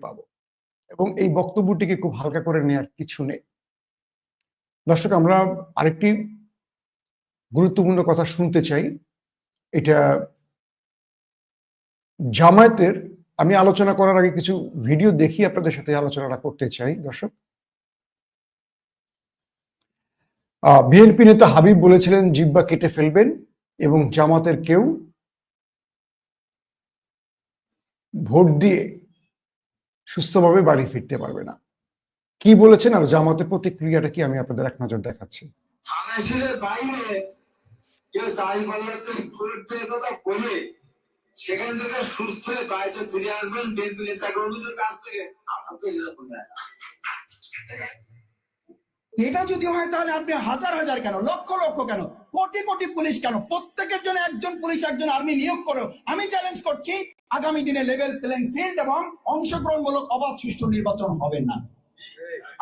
পাবো এবং এই বক্তব্যটিকে খুব হালকা করে নেওয়ার কিছু নেই। দর্শক, আমরা আরেকটি গুরুত্বপূর্ণ কথা শুনতে চাই। এটা জামায়াতের, আমি আলোচনা করার আগে কিছু ভিডিও দেখি আপনাদের সাথে আলোচনাটা করতে চাই। দর্শক, বিএনপি নেতা হাবিব বলেছিলেন জিহ্বা কেটে ফেলবেন এবং জামাতের কেউ ভোট দিয়ে সুস্থভাবে বাড়ি ফিরতে পারবে না। কি বলেছেন আর জামাতের প্রতিক্রিয়াটা কি, আমি আপনাদের এক নজর দেখাচ্ছি। সেখান থেকে সুস্থ হয়ে বাড়িতে ফিরে আসবেন বিএনপি নেতা কর্মীদের কাছ থেকে। এটা যদি হয় তাহলে আপনি হাজার হাজার কেন, লক্ষ লক্ষ কেন, কোটি কোটি পুলিশ কেন, প্রত্যেকের জন্য একজন পুলিশ একজন আর্মি নিয়োগ করো। আমি চ্যালেঞ্জ করছি, আগামী দিনে লেভেল প্লেইং ফিল্ড এবং অংশগ্রহণমূলক অবাধ সুষ্ঠু নির্বাচন হবে না।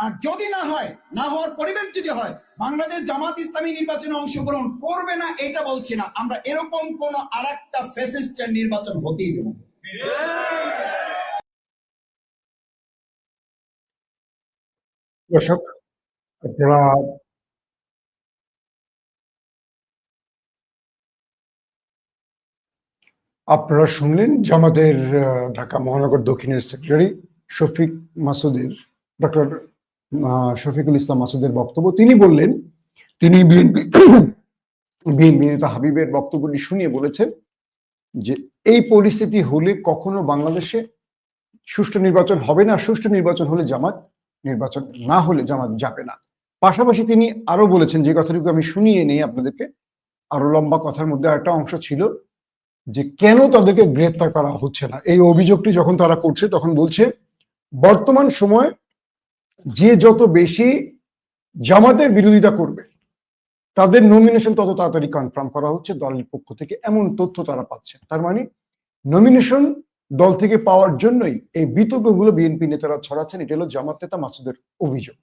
আর যদি না হয়, না হওয়ার পরিবেশ যদি হয়, বাংলাদেশ জামাত ইসলামী নির্বাচনে অংশগ্রহণ করবে না এটা বলছি না, আমরা এরকম কোন আরেকটা ফ্যাসিস্টের নির্বাচন হতেই দেব। দর্শক, আপনারা শুনলেন জামাতের ঢাকা মহানগর দক্ষিণের সেক্রেটারি শফিক মাসুদের, ডক্টর শফিকুল ইসলাম মাসুদের বক্তব্য। তিনি বললেন, তিনি বিএনপি নেতা হাবিবের বক্তব্যটি শুনিয়ে বলেছেন যে এই পরিস্থিতি হলে কখনো বাংলাদেশে সুষ্ঠু নির্বাচন হবে না, সুষ্ঠু নির্বাচন হলে জামাত, নির্বাচন না হলে জামাত যাবে না। পাশাপাশি তিনি আরো বলেছেন, যে কথাটুকু আমি শুনিয়ে নেই আপনাদেরকে, আরো লম্বা কথার মধ্যে একটা অংশ ছিল যে কেন তাদেরকে গ্রেফতার করা হচ্ছে না। এই অভিযোগটি যখন তারা করছে তখন বলছে বর্তমান সময় যে যত বেশি জামাতের বিরোধিতা করবে তাদের নমিনেশন তত তাড়াতাড়ি কনফার্ম করা হচ্ছে দলের পক্ষ থেকে, এমন তথ্য তারা পাচ্ছে। তার মানে নমিনেশন দল থেকে পাওয়ার জন্যই এই বিতর্কগুলো বিএনপি নেতারা ছড়াচ্ছেন। এটা হলো জামাত নেতা মাসুদের অভিযোগ।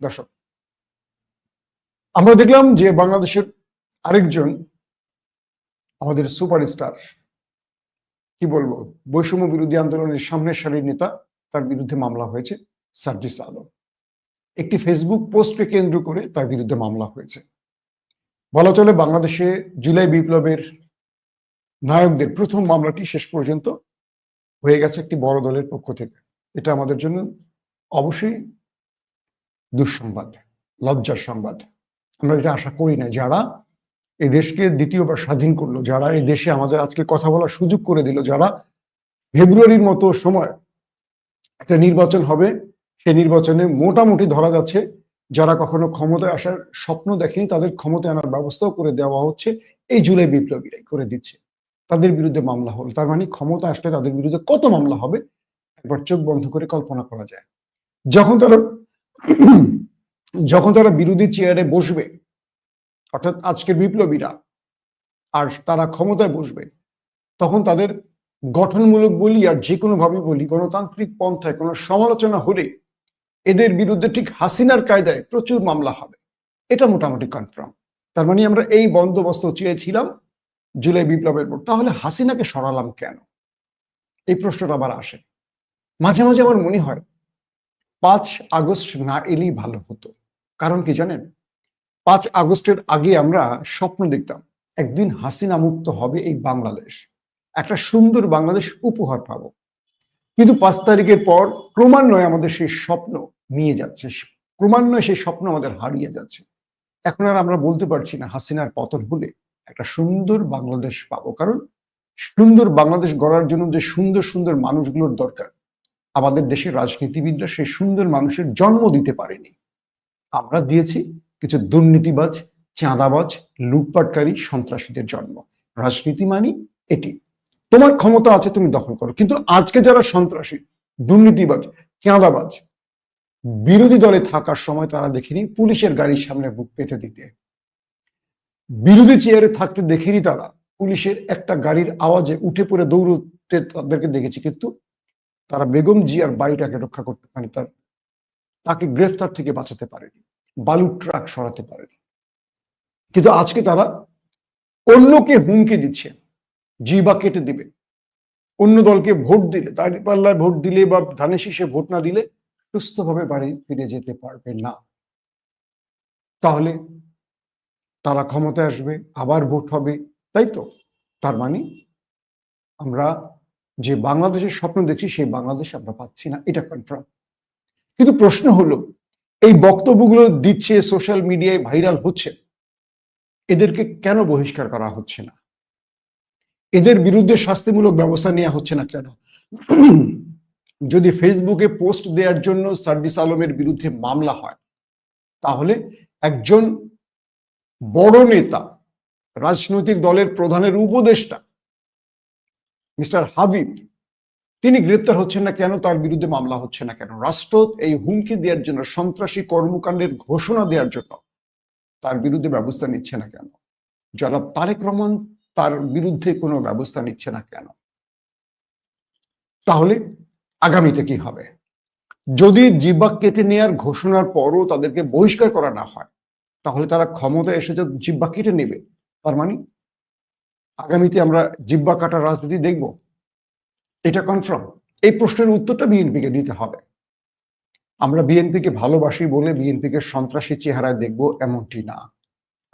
দর্শক, আমরা দেখলাম যে বাংলাদেশের আরেকজন আমাদের সুপারস্টার, কি বলবো, বৈষম্য বিরোধী আন্দোলনের সামনের সারির নেতা, তার বিরুদ্ধে মামলা হয়েছে। সার্জিস আলম, একটি ফেসবুক পোস্টকে কেন্দ্র করে তার বিরুদ্ধে মামলা হয়েছে। বলা চলে বাংলাদেশে জুলাই বিপ্লবের নায়কদের প্রথম মামলাটি শেষ পর্যন্ত হয়ে গেছে একটি বড় দলের পক্ষ থেকে। এটা আমাদের জন্য অবশ্যই দুঃসংবাদ, লজ্জার সংবাদ। আমরা এটা আশা করি না। যারা এই দেশকে দ্বিতীয়বার স্বাধীন করলো, যারা এই দেশে আমাদের আজকে কথা বলার সুযোগ করে দিল, যারা ফেব্রুয়ারির মতো সময় একটা নির্বাচন হবে, সেই নির্বাচনে মোটামুটি ধরা যাচ্ছে যারা কখনো ক্ষমতায় আসার স্বপ্ন দেখেনি তাদের ক্ষমতায় আনার ব্যবস্থাও করে দেওয়া হচ্ছে, এই জুলাই বিপ্লবীরাই করে দিচ্ছে। তাদের বিরুদ্ধে মামলা হলো, তার মানে ক্ষমতা আসলে তাদের বিরুদ্ধে কত মামলা হবে একবার চোখ বন্ধ করে কল্পনা করা যায়। যখন তারা বিরোধী চেয়ারে বসবে, অর্থাৎ আজকের বিপ্লবীরা, আর তারা ক্ষমতায় বসবে, তখন তাদের গঠনমূলক বলি আর যে কোনো ভাবে বলি, গণতান্ত্রিক পন্থায় কোনো সমালোচনা হলে এদের বিরুদ্ধে ঠিক হাসিনার কায়দায় প্রচুর মামলা হবে, এটা মোটামুটি কনফার্ম। তার মানে আমরা এই বন্দোবস্ত চেয়েছিলাম জুলাই বিপ্লবের পর, তাহলে হাসিনাকে সরালাম কেন, এই প্রশ্নটা আবার আসে। মাঝে মাঝে আমার মনে হয় 5 আগস্ট না এলেই ভালো হতো। কারণ কি জানেন, 5 আগস্টের আগে আমরা স্বপ্ন দেখতাম একদিন হাসিনা মুক্ত হবে এই বাংলাদেশ, একটা সুন্দর বাংলাদেশ উপহার পাবো। কিন্তু 5 তারিখের পর ক্রমান্বয়ে আমাদের সেই স্বপ্ন নিয়ে যাচ্ছে, ক্রমান্বয়ে সেই স্বপ্ন আমাদের হারিয়ে যাচ্ছে। এখন আর আমরা বলতে পারছি না হাসিনার পতন হলে একটা সুন্দর বাংলাদেশ পাবো। কারণ সুন্দর বাংলাদেশ গড়ার জন্য যে সুন্দর সুন্দর মানুষগুলোর দরকার, আমাদের দেশের রাজনীতিবিদরা সেই সুন্দর মানুষের জন্ম দিতে পারেনি। আমরা দিয়েছি কিছু দুর্নীতিবাজ, চাঁদাবাজ, লুটপাটকারী, সন্ত্রাসীদের জন্ম। রাজনীতি মানে এটি, তোমার ক্ষমতা আছে তুমি দখল করো। কিন্তু আজকে যারা সন্ত্রাসী, দুর্নীতিবাজ, চাঁদাবাজ, বিরোধী দলে থাকার সময় তারা দেখিনি পুলিশের গাড়ির সামনে বুক পেতে দিতে, বিরোধী চেয়ারে থাকতে দেখিনি তারা পুলিশের একটা গাড়ির আওয়াজে উঠে পড়ে দৌড়তে তাদেরকে দেখেছি, কিন্তু তারা বেগম জিয়ার বাড়িটাকে রক্ষা করতে পারে, তাকে গ্রেফতার থেকে বাঁচাতে পারেনি, বালুর ট্রাক সরাতে পারেনি। কিন্তু আজকে তারা অন্যকে হুমকি দিচ্ছে জিহ্বা কেটে দিবে, অন্য দলকে ভোট দিলে, দাঁড়িপাল্লায় ভোট দিলে বা ধানের শীষে ভোট না দিলে সুস্থভাবে বাড়ি ফিরে যেতে পারবে না। তাহলে তারা ক্ষমতায় আসবে, আবার ভোট হবে, তাই তো? তার মানে আমরা যে বাংলাদেশের স্বপ্ন দেখছি সেই বাংলাদেশ আমরা পাচ্ছি না, এটা কনফার্ম। কিন্তু প্রশ্ন হলো, এই বক্তব্যগুলো দিচ্ছে, সোশ্যাল মিডিয়ায় ভাইরাল হচ্ছে, এদেরকে কেন বহিষ্কার করা হচ্ছে না? এদের বিরুদ্ধে শাস্তিমূলক ব্যবস্থা নেওয়া হচ্ছে না কেন? যদি ফেসবুকে পোস্ট দেওয়ার জন্য সার্জিস আলমের বিরুদ্ধে মামলা হয়, তাহলে একজন বড় নেতা, রাজনৈতিক দলের প্রধানের উপদেষ্টা মিস্টার হাবিব, তিনি গ্রেপ্তার হচ্ছেন না কেন? তার বিরুদ্ধে মামলা হচ্ছে না কেন? রাষ্ট্র এই হুমকি দেওয়ার জন্য, সন্ত্রাসী কর্মকাণ্ডের ঘোষণা দেওয়ার জন্য তার বিরুদ্ধে ব্যবস্থা নিচ্ছে না কেন? জনাব তারেক রহমান তার বিরুদ্ধে কোনো ব্যবস্থা নিচ্ছে না কেন? তাহলে আগামীতে কি হবে? যদি জিহ্বা কেটে নেওয়ার ঘোষণার পরও তাদেরকে বহিষ্কার করা না হয়, তাহলে তারা ক্ষমতায় এসে যে জিহ্বা কেটে নেবে, তার মানে আগামীতে আমরা জিহ্বা কাটার রাজনীতি দেখব, এটা কনফার্ম। এই প্রশ্নের উত্তরটা বিএনপিকে দিতে হবে। আমরা বিএনপিকে ভালোবাসি বলে বিএনপিকে সন্ত্রাসী চেহারায় দেখব এমনটি না।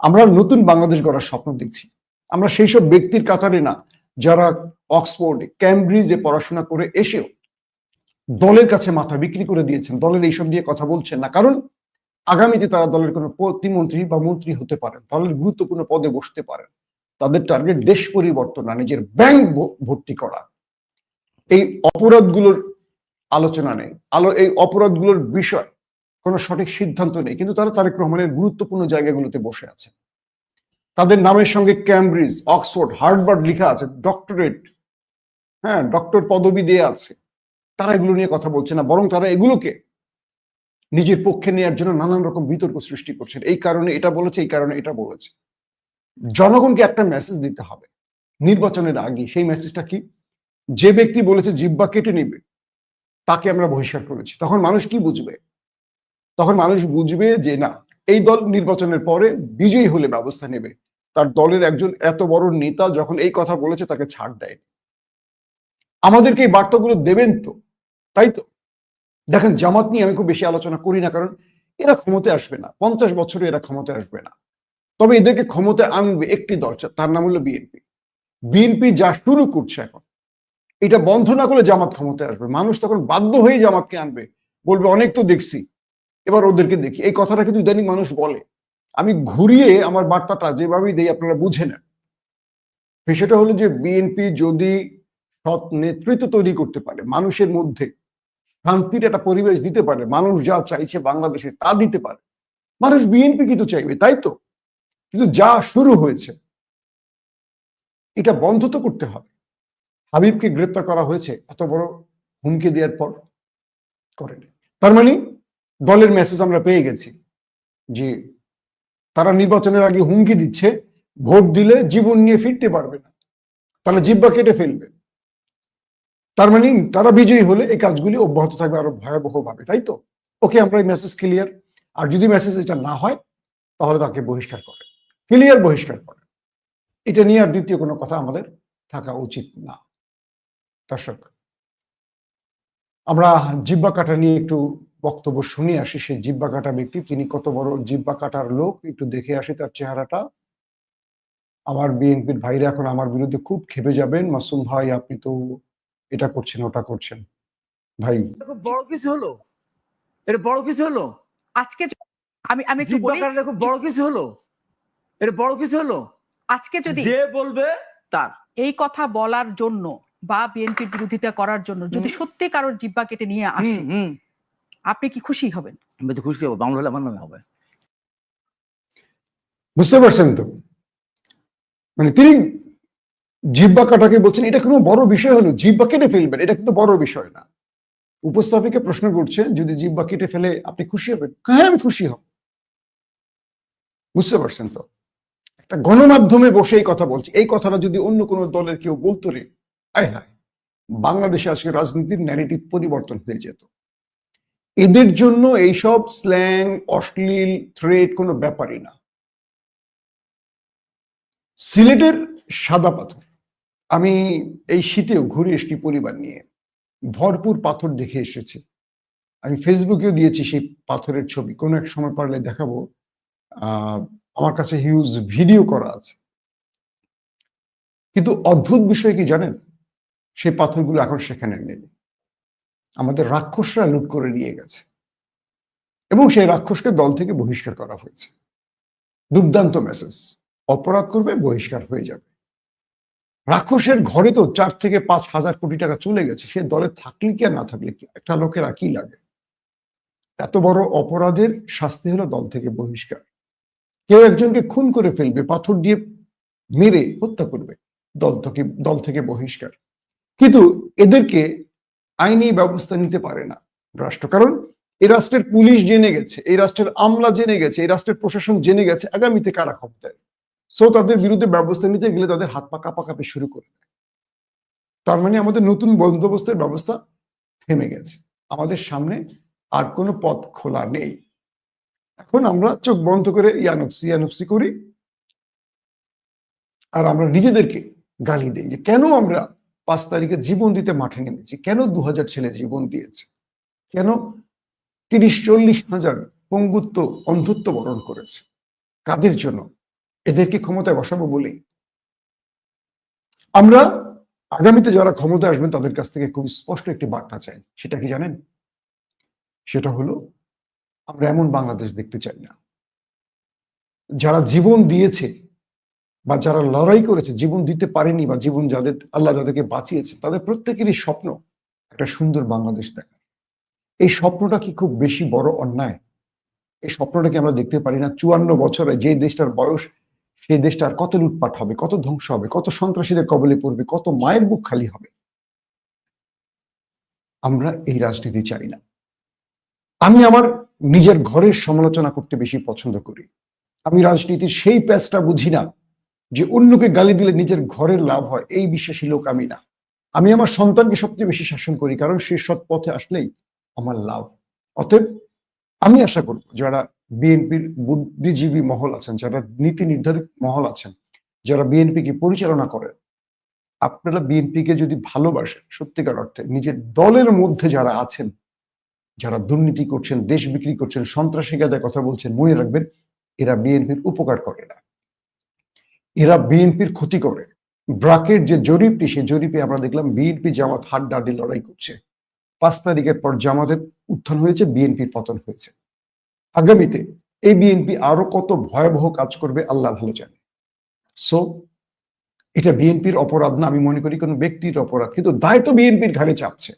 আমরা নতুন বাংলাদেশ গড়ার স্বপ্ন দেখছি। আমরা সেই সব ব্যক্তির কাতারে না যারা অক্সফোর্ড, ক্যামব্রিজে পড়াশোনা করে এসেও দলের কাছে মাথা বিক্রি করে দিয়েছেন, দলের এইসব নিয়ে কথা বলছেন না। কারণ আগামীতে তারা দলের কোনো প্রতিমন্ত্রী বা মন্ত্রী হতে পারেন, দলের গুরুত্বপূর্ণ পদে বসতে পারেন। তাদের টার্গেট দেশ পরিবর্তন না, নিজের ব্যাংক ভর্তি করা। এই অপরাধগুলোর আলোচনা নেই, এই অপরাধগুলোর বিষয় কোনো সঠিক সিদ্ধান্ত নেই, কিন্তু তারা তারেক রহমানের গুরুত্বপূর্ণ জায়গাগুলোতে বসে আছে। তাদের নামের সঙ্গে ক্যামব্রিজ, অক্সফোর্ড, হার্ভার্ড লেখা আছে, ডক্টরেট, হ্যাঁ, ডক্টর পদবি দেয়া আছে। তারা এগুলো নিয়ে কথা বলছে না, বরং তারা এগুলোকে নিজের পক্ষে নেওয়ার জন্য নানান রকম বিতর্ক সৃষ্টি করছেন। এই কারণে এটা বলেছে, এই কারণে এটা বলেছে। জনগণকে একটা মেসেজ দিতে হবে নির্বাচনের আগে। সেই মেসেজটা কি? যে ব্যক্তি বলেছে জিহ্বা কেটে নিবে, তাকে আমরা বহিষ্কার করেছি, তখন মানুষ কি বুঝবে? তখন মানুষ বুঝবে যে না, এই দল নির্বাচনের পরে বিজয়ী হলে ব্যবস্থা নেবে। তার দলের একজন এত বড় নেতা যখন এই কথা বলেছে, তাকে ছাড় দেয়। আমাদেরকে এই বার্তাগুলো দেবেন তো, তাই তো? দেখেন, জামাত নিয়ে আমি খুব বেশি আলোচনা করি না, কারণ এরা ক্ষমতায় আসবে না, 50 বছরে এরা ক্ষমতায় আসবে না। তবে এদেরকে ক্ষমতায় আনবে একটি দল, তার নাম হলো বিএনপি। বিএনপি যা শুরু করছে এখন, এটা বন্ধ না করলে জামাত ক্ষমতায় আসবে। মানুষ তখন বাধ্য হয়ে জামাতকে আনবে, বলবে অনেক তো দেখছি, এবার ওদেরকে দেখি। এই কথাটা কিন্তু ইদানিং মানুষ বলে। আমি ঘুরিয়ে আমার বার্তাটা যেভাবেই দেই আপনারা বুঝে নেন। বিষয়টা হলো যে বিএনপি যদি সৎ নেতৃত্ব তৈরি করতে পারে, মানুষের মধ্যে শান্তির একটা পরিবেশ দিতে পারে, মানুষ যা চাইছে বাংলাদেশে তা দিতে পারে, মানুষ বিএনপি কিন্তু চাইবে, তাই তো? কিন্তু যা শুরু হয়েছে এটা বন্ধ তো করতে হবে। হাবিবকে গ্রেপ্তার করা হয়েছে এত বড় হুমকি দেওয়ার পর, করেনি। তার মানে দলের মেসেজ আমরা পেয়ে গেছি যে তারা নির্বাচনের আগে হুমকি দিচ্ছে, ভোট দিলে জীবন নিয়ে ফিরতে পারবে না, তাহলে জিহ্বা কেটে ফেলবে। তার মানে তারা বিজয়ী হলে এই কাজগুলি অব্যাহত থাকবে আরো ভয়াবহ ভাবে, তাই তো? ওকে, আমরা এই মেসেজ ক্লিয়ার। আর যদি মেসেজ এটা না হয়, তাহলে তাকে বহিষ্কার করে, ক্লিয়ার বহিষ্কার করে। এটা নিয়ে আর দ্বিতীয় কোনো কথা আমাদের থাকা উচিত না। দর্শক, আমরা জিহ্বা কাটা নিয়ে একটু বক্তব্য শুনে আসি। সেই জিহ্বা কাটা ব্যক্তি, তিনি কত বড় জিহ্বা কাটার লোক, একটু দেখে আসি তার চেহারাটা। আমার বিএনপির ভাইরা এখন আমার বিরুদ্ধে খুব খেপে যাবেন, মাসুম ভাই আপনি তো এটা করছেন ওটা করছেন। ভাই, খুব বড় কিছু হলো, এটা বড় কিছু হলো। আজকে আমি একটু জিহ্বা বলি, কাটাটা খুব বড় কিছু হলো, এটা বড় কিছু হলো। আজকে যদি যে বলবে তার এই কথা বলার জন্য বা বিএনপির বিরোধিতা করার জন্য যদি সত্যি কারোর জিহ্বা কেটে নিয়ে আসে, আপনি কি খুশি হবেন? আমি তো খুশি হবো, বাংলা হলে আমার নামে হবে। বুঝতে পারছেন তো? মানে তিনি জিহ্বা কাটাকে বলছেন এটা কোনো বড় বিষয় হলো, জিহ্বা কেটে ফেলবেন, এটা কিন্তু বড় বিষয় না। উপস্থাপিকা প্রশ্ন করছে, যদি জিহ্বা কেটে ফেলে আপনি খুশি হবেন? হ্যাঁ, আমি খুশি হব। বুঝতে পারছেন তো? একটা গণমাধ্যমে বসে এই কথা বলছে, এই কথাটা যদি অন্য কোনো দলের কেউ বলতো রে, আয় হায়, বাংলাদেশে আজকে রাজনীতির ন্যারেটিভ পরিবর্তন হয়ে যেত। এদের জন্য এইসব স্ল্যাং, অশ্লীল থ্রেড কোনো ব্যাপারই না। সিলেটের সাদা পাথর, আমি এই শীতেও ঘুরে এসেছি পরিবার নিয়ে, ভরপুর পাথর দেখে এসেছি। আমি ফেসবুকেও দিয়েছি সেই পাথরের ছবি, কোনো এক সময় পারলে দেখাবো। আমার কাছে হিউজ ভিডিও করা আছে। কিন্তু অদ্ভুত বিষয় কি জানেন, সেই পাথরগুলো এখন সেখানে নেই। আমাদের রাক্ষসরা লুট করে নিয়ে গেছে এবং সেই রাক্ষসকে দল থেকে বহিষ্কার করা হয়েছে। দুর্দান্ত মেসেজ, অপরাধ করবে বহিষ্কার হয়ে যাবে। রাক্ষসের ঘরে তো 4 থেকে 5 হাজার কোটি টাকা চলে গেছে, সে দলে থাকলে কি আর না থাকলে কি, একটা লোকের আর কি লাগে। এত বড় অপরাধের শাস্তি হলো দল থেকে বহিষ্কার। কেউ একজনকে খুন করে ফেলবে, পাথর দিয়ে মেরে হত্যা করবে, দল থেকে বহিষ্কার। কিন্তু এদেরকে আইনি ব্যবস্থা নিতে পারে না রাষ্ট্র, কারণ এই রাষ্ট্রের পুলিশ জেনে গেছে, এই রাষ্ট্রের আমলা জেনে গেছে, এই রাষ্ট্রের প্রশাসন জেনে গেছে আগামীতে কারা ক্ষমতায়। সো তাদের বিরুদ্ধে ব্যবস্থা নিতে গেলে তাদের হাত পা কাঁপাকাঁপি শুরু করে দেয়। তার মানে আমাদের নতুন বন্দোবস্তের ব্যবস্থা থেমে গেছে, আমাদের সামনে আর কোনো পথ খোলা নেই। এখন আমরা চোখ বন্ধ করে ইয়ানুফসি করি, আর আমরা নিজেদেরকে গালি দিই যে কেন আমরা 5 তারিখে জীবন দিতে মাঠে নেমেছি, কেন 2000 ছেলে জীবন দিয়েছে, কেন 30-40 হাজার পঙ্গুত্ব অন্ধত্ব বরণ করেছে, কাদের জন্য? এদেরকে ক্ষমতায় বসাবো বলেই। আমরা আগামীতে যারা ক্ষমতায় আসবেন তাদের কাছ থেকে খুব স্পষ্ট একটি বার্তা চাই। সেটা কি জানেন? সেটা হলো, আমরা এমন বাংলাদেশ দেখতে চাই না। যারা জীবন দিয়েছে বা যারা লড়াই করেছে, জীবন দিতে পারেনি বা জীবন আল্লাহ যাদেরকে বাঁচিয়েছে, তাদের প্রত্যেকেরই স্বপ্ন একটা সুন্দর বাংলাদেশ দেখা। এই স্বপ্নটা কি খুব বেশি বড় অন্যায়? এই স্বপ্নটাকে আমরা দেখতে পারি না? 54 বছরে যে দেশটার বয়স, সেই দেশটা আর কত লুটপাট হবে, কত ধ্বংস হবে, কত সন্ত্রাসীদের কবলে পড়বে, কত মায়ের বুক খালি হবে। আমরা এই রাজনীতি চাই না। আমি আমার নিজের ঘরের সমালোচনা করতে বেশি পছন্দ করি। আমি রাজনীতির সেই প্যাচটা বুঝি না যে অন্যকে গালি দিলে নিজের ঘরের লাভ হয়, এই বিশ্বাসী লোক আমি না। আমি আমার সন্তানকে সবচেয়ে বেশি শাসন করি, কারণ সে সৎ পথে আসলেই আমার লাভ। অতএব আমি আশা করব যারা বিএনপির বুদ্ধিজীবী মহল আছেন, যারা নীতি নির্ধারক মহল আছেন, যারা বিএনপিকে পরিচালনা করেন, আপনারা বিএনপিকে যদি ভালোবাসেন সত্যিকার অর্থে, নিজের দলের মধ্যে যারা আছেন, যারা দুর্নীতি করছেন, দেশ বিক্রি করছেন, সন্ত্রাসী গাদায় কথা বলছেন, মনে রাখবেন এরা বিএনপির উপকার করে না, এরা বিএনপির ক্ষতি করে। ব্রাকের যে জরিপটি, সেই জরিপে আমরা দেখলাম বিএনপি জামাত হাড্ডাহাড্ডি লড়াই করছে। 5 তারিখের পর জামাতের উত্থান হয়েছে, বিএনপির পতন হয়েছে। আগামীতে এই বিএনপি আরো কত ভয়াবহ কাজ করবে আল্লাহ ভালো জানে। সো এটা বিএনপির অপরাধ না, আমি মনে করি কোনো ব্যক্তির অপরাধ, কিন্তু দায় তো বিএনপির ঘাড়ে চাপছে।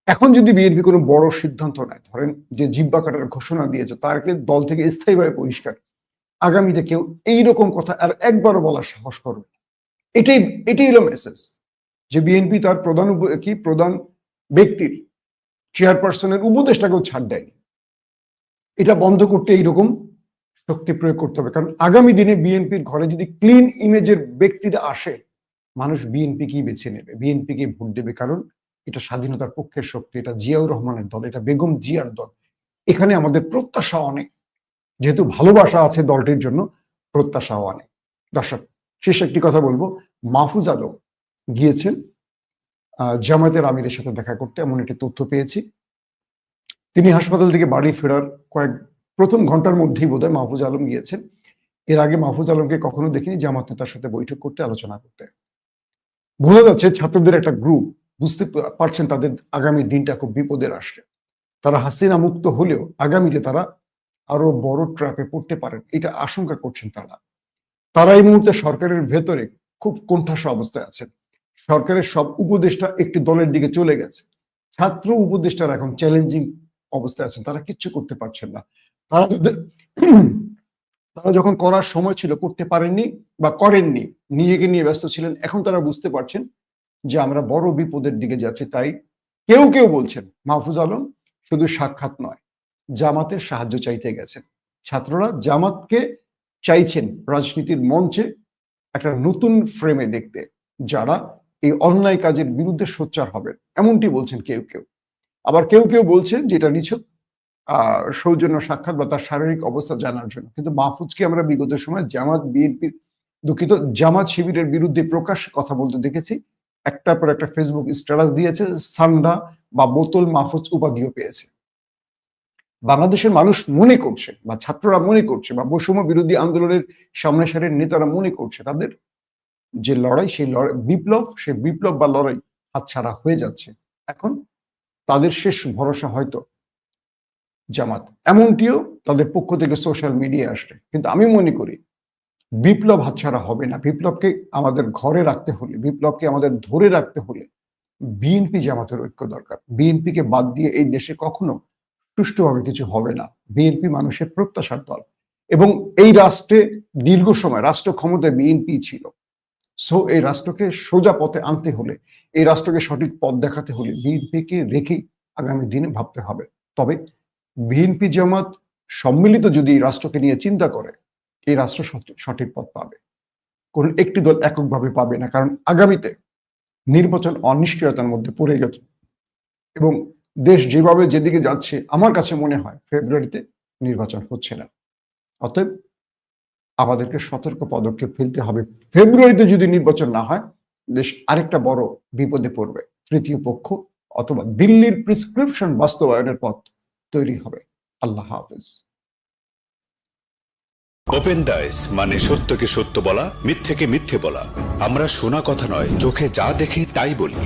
এখন যদি বিএনপি কোনো বড় সিদ্ধান্ত নেয়, ধরেন যে জিব্বা কাটার ঘোষণা দিয়েছে, তাকে দল থেকে স্থায়ীভাবে বহিষ্কার, আগামীতে কেউ এইরকম কথা আর একবারও বলার সাহস করবে। এটাই হলো মেসেজ, যে বিএনপি তার প্রধান ব্যক্তির, চেয়ারপারসনের উপদেষ্টাকেও ছাড় দেয়নি। এটা বন্ধ করতে এইরকম শক্তি প্রয়োগ করতে হবে, কারণ আগামী দিনে বিএনপির ঘরে যদি ক্লিন ইমেজের ব্যক্তিরা আসে, মানুষ বিএনপিকেই বেছে নেবে, বিএনপিকে ভোট দেবে, কারণ এটা স্বাধীনতার পক্ষের শক্তি, এটা জিয়াউর রহমানের দল, এটা বেগম জিয়ার দল। এখানে আমাদের প্রত্যাশা অনেক, যেহেতু ভালোবাসা আছে দলটির জন্য, প্রত্যাশাও অনেক। দর্শক, শেষ একটি কথা বলবো, মাহফুজ আলম গিয়েছেন জামায়াতের আমিরের সাথে দেখা করতে, এমন একটি তথ্য পেয়েছি। তিনি হাসপাতাল থেকে বাড়ি ফেরার প্রথম ঘন্টার মধ্যেই বোধহয় মাহফুজ আলম গিয়েছেন। এর আগে মাহফুজ আলমকে কখনো দেখিনি জামাত নেতার সাথে বৈঠক করতে, আলোচনা করতে। বোঝা যাচ্ছে ছাত্রদের একটা গ্রুপ, বুঝতে পারছেন তাদের আগামী দিনটা খুব বিপদের আসছে। তারা হাসিনা মুক্ত হলেও আগামীতে তারা আরো বড় ট্র্যাপে পড়তে পারেন, এটা আশঙ্কা করছেন তারা এই মুহূর্তে সরকারের ভেতরে খুব কোণঠাসা অবস্থায় আছেন। সরকারের সব উপদেষ্টা একটি দলের দিকে চলে গেছে, ছাত্র উপদেষ্টারা এখন চ্যালেঞ্জিং অবস্থায় আছেন, তারা কিচ্ছু করতে পারছেন না। তারা যখন করার সময় ছিল করতে পারেননি বা করেননি, নিজেকে নিয়ে ব্যস্ত ছিলেন। এখন তারা বুঝতে পারছেন যে আমরা বড় বিপদের দিকে যাচ্ছি। তাই কেউ বলছেন মাহফুজ আলম শুধু সাক্ষাৎ নয়, জামাতের সাহায্য চাইতে গেছেন। ছাত্ররা জামাতকে চাইছেন রাজনীতির মঞ্চে একটা নতুন ফ্রেমে দেখতে, যারা এই অন্যায় কাজের বিরুদ্ধে সোচ্চার হবেন, এমনটি বলছেন কেউ। আবার কেউ বলছেন যেটা নিছক সৌজন্য সাক্ষাৎ বা তার শারীরিক অবস্থা জানার জন্য। কিন্তু মাহফুজকে আমরা বিগত সময় জামাত বিএনপির দুঃখিত, জামাত শিবিরের বিরুদ্ধে প্রকাশ্যে কথা বলতে দেখেছি। একটার পর একটা ফেসবুক স্ট্যাটাস দিয়েছে, সান্ডা বা বোতল মাহফুজ উপাধিও পেয়েছে। বাংলাদেশের মানুষ মনে করছে, বা ছাত্ররা মনে করছে, বা বৈষম্য বিরোধী আন্দোলনের সামনে সারির নেতারা মনে করছে তাদের যে লড়াই, সেই লড়াই বিপ্লব, সেই বিপ্লব বা লড়াই হাতছাড়া হয়ে যাচ্ছে। এখন তাদের শেষ ভরসা হয়তো জামাত, এমনটিও তাদের পক্ষ থেকে সোশ্যাল মিডিয়া আসছে। কিন্তু আমি মনে করি বিপ্লব হাতছাড়া হবে না। বিপ্লবকে আমাদের ঘরে রাখতে হলে, বিপ্লবকে আমাদের ধরে রাখতে হলে বিএনপি জামাতের ঐক্য দরকার। বিএনপিকে বাদ দিয়ে এই দেশে কখনো সুষ্ঠুভাবে কিছু হবে না। বিএনপি মানুষের প্রত্যাশার দল, এবং এই রাষ্ট্রে দীর্ঘ সময় রাষ্ট্র ক্ষমতায় বিএনপি ছিল। সো এই রাষ্ট্রকে সোজা পথে আনতে হলে, এই রাষ্ট্রকে সঠিক পথ দেখাতে হলে বিএনপিকে রেখেই আগামী দিনে ভাবতে হবে। তবে বিএনপি জামাত সম্মিলিত যদি এই রাষ্ট্রকে নিয়ে চিন্তা করে, এই রাষ্ট্র সঠিক পথ পাবে। কোন একটি দল এককভাবে পাবে না, কারণ আগামীতে নির্বাচন অনিশ্চয়তার মধ্যে পড়ে গেছে, এবং দেশ যেভাবে যেদিকে যাচ্ছে আমার কাছে মনে হয় ফেব্রুয়ারিতে নির্বাচন হচ্ছে না। অতএব আমাদেরকে সতর্ক পদক্ষেপ ফেলতে হবে। ফেব্রুয়ারিতে যদি নির্বাচন না হয়, দেশ আরেকটা বড় বিপদে পড়বে। তৃতীয় পক্ষ অথবা দিল্লির প্রেসক্রিপশন বাস্তবায়নের পথ তৈরি হবে। আল্লাহ হাফেজ। ওপেন দাইস মানে সত্যকে সত্য বলা, মিথ্যেকে মিথ্যে বলা। আমরা শোনা কথা নয়, চোখে যা দেখি তাই বলি।